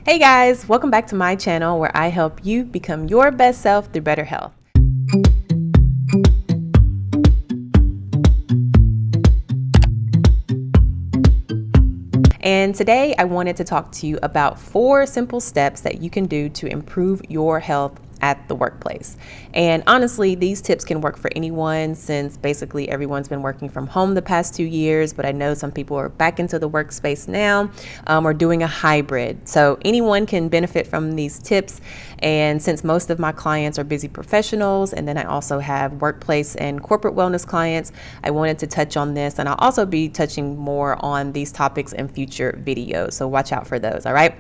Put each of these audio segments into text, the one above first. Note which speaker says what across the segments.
Speaker 1: Hey guys, welcome back to my channel where I help you become your best self through better health. And today I wanted to talk to you about 4 simple steps that you can do to improve your health at the workplace. And honestly, these tips can work for anyone since basically everyone's been working from home the past 2 years, but I know some people are back into the workspace now or doing a hybrid. So anyone can benefit from these tips. And since most of my clients are busy professionals, and then I also have workplace and corporate wellness clients, I wanted to touch on this, and I'll also be touching more on these topics in future videos. So watch out for those, all right?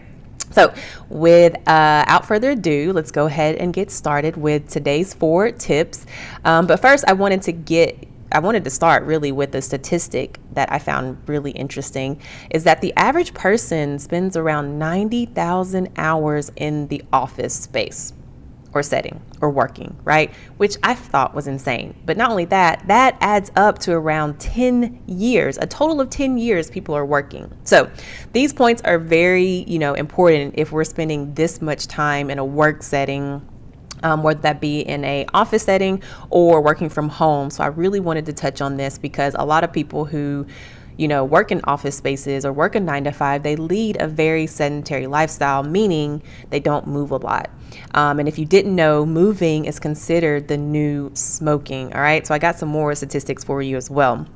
Speaker 1: So without further ado, let's go ahead and get started with today's 4 tips. But first, I wanted to start really with a statistic that I found really interesting, is that the average person spends around 90,000 hours in the office space or setting or working, right? Which I thought was insane. But not only that, that adds up to around 10 years, a total of 10 years people are working. So these points are very, important if we're spending this much time in a work setting, whether that be in a office setting or working from home. So I really wanted to touch on this because a lot of people who work in office spaces or work a 9 to 5, they lead a very sedentary lifestyle, meaning they don't move a lot. And if you didn't know, moving is considered the new smoking. All right. So I got some more statistics for you as well.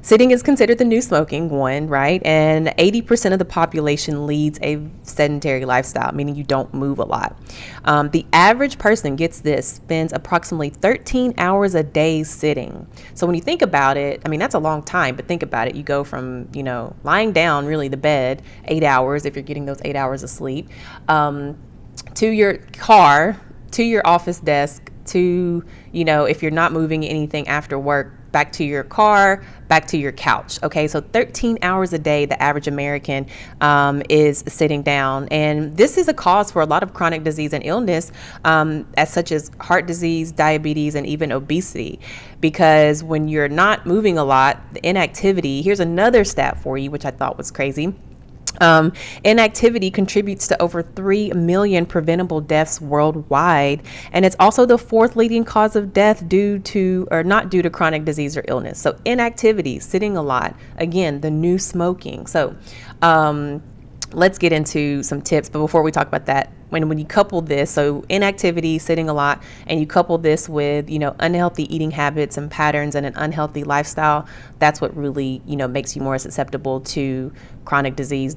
Speaker 1: Sitting is considered the new smoking, one, right? And 80% of the population leads a sedentary lifestyle, meaning you don't move a lot. The average person spends approximately 13 hours a day sitting. So when you think about it, that's a long time, but think about it. You go from, lying down, really the bed, 8 hours, if you're getting those 8 hours of sleep, to your car, to your office desk, to, if you're not moving anything after work, back to your car, back to your couch. Okay, so 13 hours a day, the average American is sitting down. And this is a cause for a lot of chronic disease and illness, as such as heart disease, diabetes, and even obesity. Because when you're not moving a lot, the inactivity, here's another stat for you, which I thought was crazy. Inactivity contributes to over 3 million preventable deaths worldwide, and it's also the 4th leading cause of death not due to chronic disease or illness. So inactivity, sitting a lot, again, the new smoking. So let's get into some tips. But before we talk about that, when you couple this, so inactivity, sitting a lot, and you couple this with, unhealthy eating habits and patterns and an unhealthy lifestyle, that's what really, makes you more susceptible to chronic disease,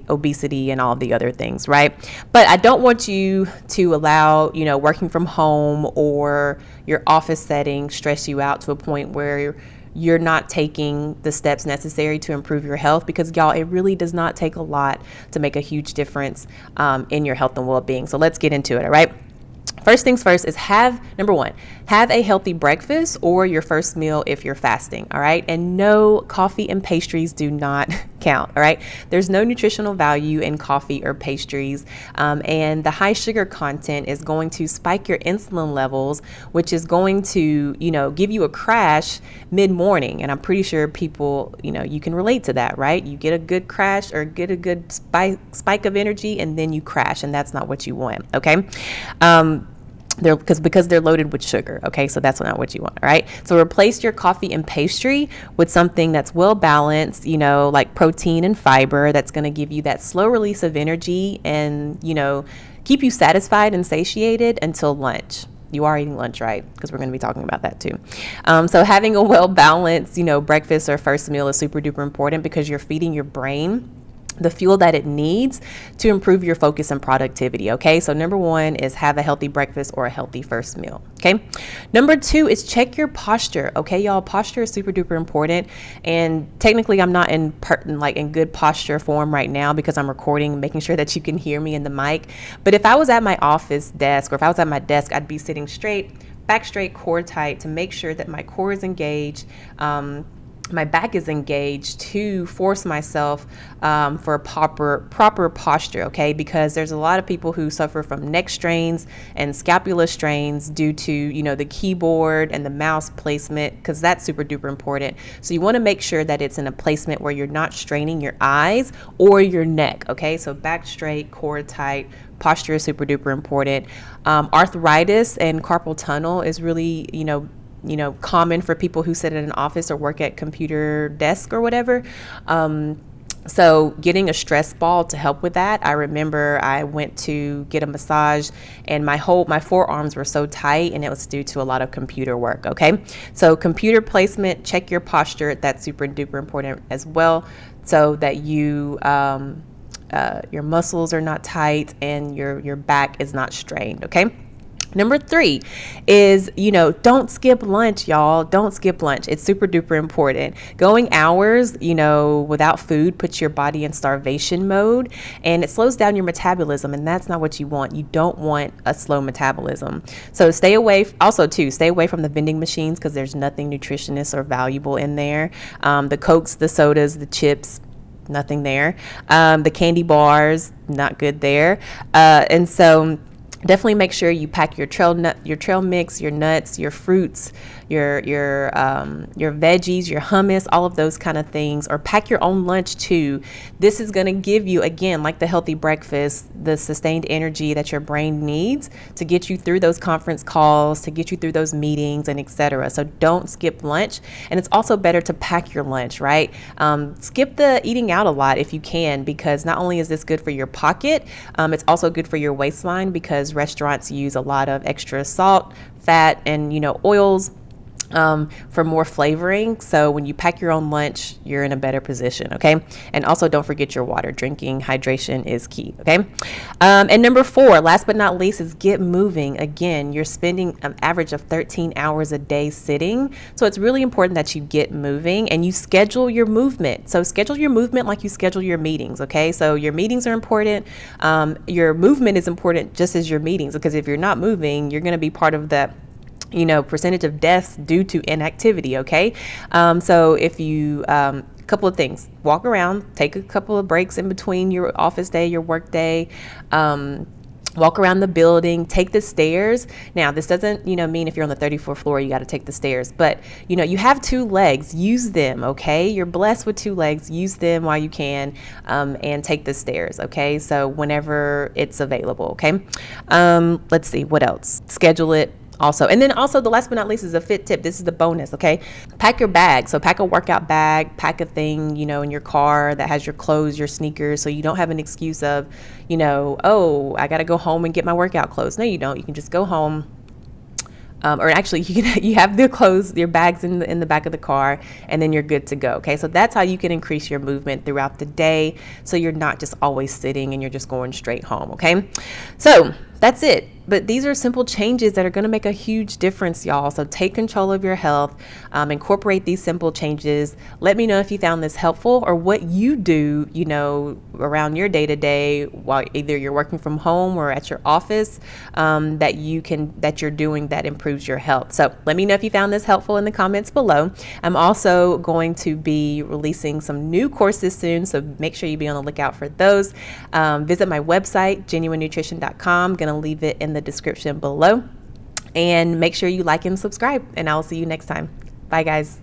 Speaker 1: obesity, and all of the other things, right? But I don't want you to allow, working from home or your office setting stress you out to a point where you're not taking the steps necessary to improve your health, because y'all, it really does not take a lot to make a huge difference in your health and well-being. So let's get into it, all right? First things first is number 1, have a healthy breakfast or your first meal if you're fasting, all right? And no, coffee and pastries do not count, all right? There's no nutritional value in coffee or pastries, and the high sugar content is going to spike your insulin levels, which is going to, give you a crash mid-morning. And I'm pretty sure people, you can relate to that, right? You get a good crash or get a good spike of energy, and then you crash, and that's not what you want, okay? Because they're loaded with sugar. Okay, so that's not what you want. All right, so replace your coffee and pastry with something that's well balanced, like protein and fiber, that's going to give you that slow release of energy and keep you satisfied and satiated until lunch. You are eating lunch, right? Because we're going to be talking about that too. So having a well balanced breakfast or first meal is super duper important, because you're feeding your brain the fuel that it needs to improve your focus and productivity. Okay, so number 1 is have a healthy breakfast or a healthy first meal. Okay, number 2 is check your posture. Okay, y'all, posture is super duper important. And technically, I'm not in good posture form right now because I'm recording, making sure that you can hear me in the mic. But if I was at my office desk, or if I was at my desk, I'd be sitting straight, back straight, core tight, to make sure that my core is engaged. my back is engaged to force myself for a proper posture, okay? Because there's a lot of people who suffer from neck strains and scapula strains due to, the keyboard and the mouse placement, because that's super duper important. So you want to make sure that it's in a placement where you're not straining your eyes or your neck, okay? So back straight, core tight. Posture is super duper important. Arthritis and carpal tunnel is really, common for people who sit in an office or work at computer desk or whatever. So getting a stress ball to help with that. I remember I went to get a massage and my forearms were so tight, and it was due to a lot of computer work. Okay. So computer placement, check your posture. That's super duper important as well, so that your muscles are not tight and your back is not strained. Okay. Number 3 is, don't skip lunch, y'all. Don't skip lunch. It's super duper important. Going hours, without food puts your body in starvation mode, and it slows down your metabolism, and that's not what you want. You don't want a slow metabolism. So stay away from the vending machines, because there's nothing nutritious or valuable in there. The Cokes, the sodas, the chips, nothing there. The candy bars, not good there. And so definitely make sure you pack your trail mix, your nuts, your fruits, your veggies, your hummus, all of those kind of things, or pack your own lunch too. This is going to give you, again, like the healthy breakfast, the sustained energy that your brain needs to get you through those conference calls, to get you through those meetings, and etc. So don't skip lunch. And it's also better to pack your lunch, right? Skip the eating out a lot if you can, because not only is this good for your pocket, it's also good for your waistline, because restaurants use a lot of extra salt, fat, and oils for more flavoring. So when you pack your own lunch, you're in a better position. Okay. And also don't forget your water. Drinking hydration is key. Okay. And number 4, last but not least, is get moving. Again, you're spending an average of 13 hours a day sitting. So it's really important that you get moving and you schedule your movement. So schedule your movement like you schedule your meetings. Okay. So your meetings are important. Your movement is important just as your meetings, because if you're not moving, you're going to be part of that percentage of deaths due to inactivity. Okay. So if you, couple of things, walk around, take a couple of breaks in between your office day, your work day, walk around the building, take the stairs. Now, this doesn't, mean if you're on the 34th floor, you got to take the stairs, but you have 2 legs, use them. Okay. You're blessed with 2 legs, use them while you can, and take the stairs. Okay. So whenever it's available. Okay. Let's see what else, schedule it. Also, and then also the last but not least is a fit tip. This is the bonus. Okay. Pack your bag. So pack a workout bag, pack a thing, in your car that has your clothes, your sneakers. So you don't have an excuse of, oh, I got to go home and get my workout clothes. No, you don't. You can just go home. Or actually you have the clothes, your bags in the back of the car, and then you're good to go. Okay. So that's how you can increase your movement throughout the day. So you're not just always sitting and you're just going straight home. Okay. So that's it. But these are simple changes that are going to make a huge difference, y'all. So take control of your health, incorporate these simple changes. Let me know if you found this helpful or what you do, around your day to day while either you're working from home or at your office, that you're doing that improves your health. So let me know if you found this helpful in the comments below. I'm also going to be releasing some new courses soon, so make sure you be on the lookout for those. Visit my website, genuinenutrition.com. I'm going to leave it in the description below, and make sure you like and subscribe, and I'll see you next time. Bye guys.